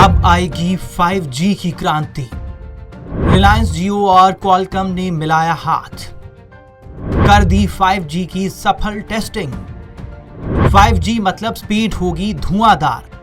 अब आएगी 5G की क्रांति। रिलायंस जियो और क्वालकॉम ने मिलाया हाथ, कर दी 5G की सफल टेस्टिंग। 5G मतलब स्पीड होगी धुआंधार।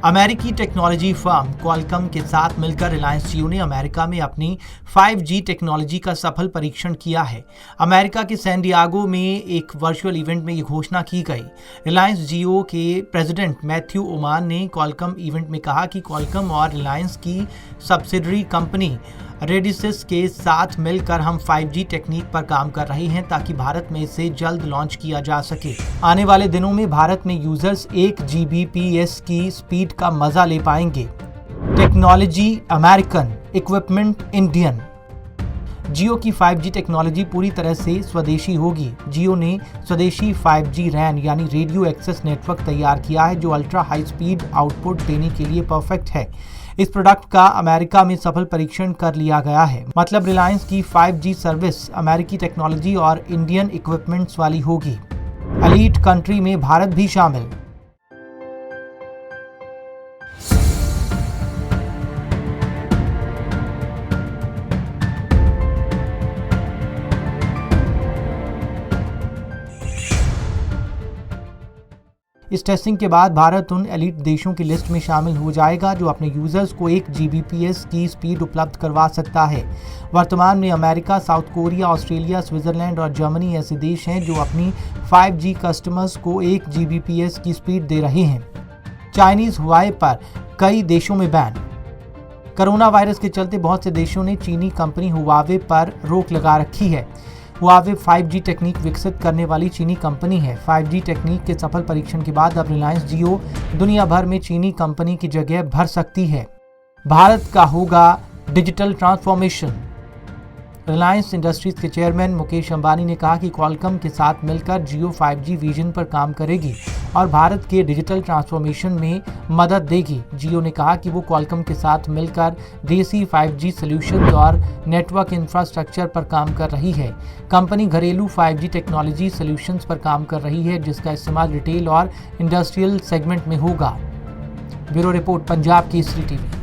अमेरिकी टेक्नोलॉजी फर्म क्वालकॉम के साथ मिलकर रिलायंस जियो ने अमेरिका में अपनी 5G टेक्नोलॉजी का सफल परीक्षण किया है। अमेरिका के सैन डिएगो में एक वर्चुअल इवेंट में ये घोषणा की गई। रिलायंस जियो के प्रेसिडेंट मैथ्यू ओमान ने क्वालकॉम इवेंट में कहा कि क्वालकॉम और रिलायंस की सब्सिडरी कंपनी रेडिसिस के साथ मिलकर हम 5G टेक्निक पर काम कर रहे हैं ताकि भारत में इसे जल्द लॉन्च किया जा सके। आने वाले दिनों में भारत में यूजर्स 1 Gbps की स्पीड का मजा ले पाएंगे। Technology American, equipment Indian. Jio की 5G टेक्नोलॉजी पूरी तरह से स्वदेशी होगी। जियो ने स्वदेशी 5G रैन यानी रेडियो एक्सेस नेटवर्क तैयार किया है जो अल्ट्रा हाई स्पीड आउटपुट देने के लिए परफेक्ट है। इस प्रोडक्ट का अमेरिका में सफल परीक्षण कर लिया गया है। मतलब रिलायंस की 5G सर्विस अमेरिकी टेक्नोलॉजी और इंडियन इक्विपमेंट्स वाली होगी। एलीट कंट्री में भारत भी शामिल। इस टेस्टिंग के बाद भारत उन एलीट देशों की लिस्ट में शामिल हो जाएगा जो अपने यूजर्स को 1 Gbps की स्पीड उपलब्ध करवा सकता है। वर्तमान में America, south Korea, Australia, Switzerland और जर्मनी ऐसे देश हैं जो अपनी 5G कस्टमर्स को 1 Gbps की स्पीड दे रहे हैं। चाइनीज हुआवे पर कई देशों में बैन। कोरोना वायरस के चलते बहुत से देशों ने चीनी कंपनी हुआवे पर रोक लगा रखी है। हुआवे 5G टेक्निक विकसित करने वाली चीनी कंपनी है। 5G टेक्निक के सफल परीक्षण के बाद अब रिलायंस जियो दुनिया भर में चीनी कंपनी की जगह भर सकती है। भारत का होगा डिजिटल ट्रांसफॉर्मेशन। रिलायंस इंडस्ट्रीज के चेयरमैन मुकेश अंबानी ने कहा कि क्वालकॉम के साथ मिलकर जियो 5G विजन पर काम करेगी और भारत के डिजिटल ट्रांसफॉर्मेशन में मदद देगी। जियो ने कहा कि वो क्वालकॉम के साथ मिलकर देसी 5G सॉल्यूशंस और नेटवर्क इंफ्रास्ट्रक्चर पर काम कर रही है। कंपनी घरेलू 5G टेक्नोलॉजी सॉल्यूशंस पर काम कर रही है जिसका इस्तेमाल रिटेल और इंडस्ट्रियल सेगमेंट में होगा। Bureau report, Punjab Kesari TV.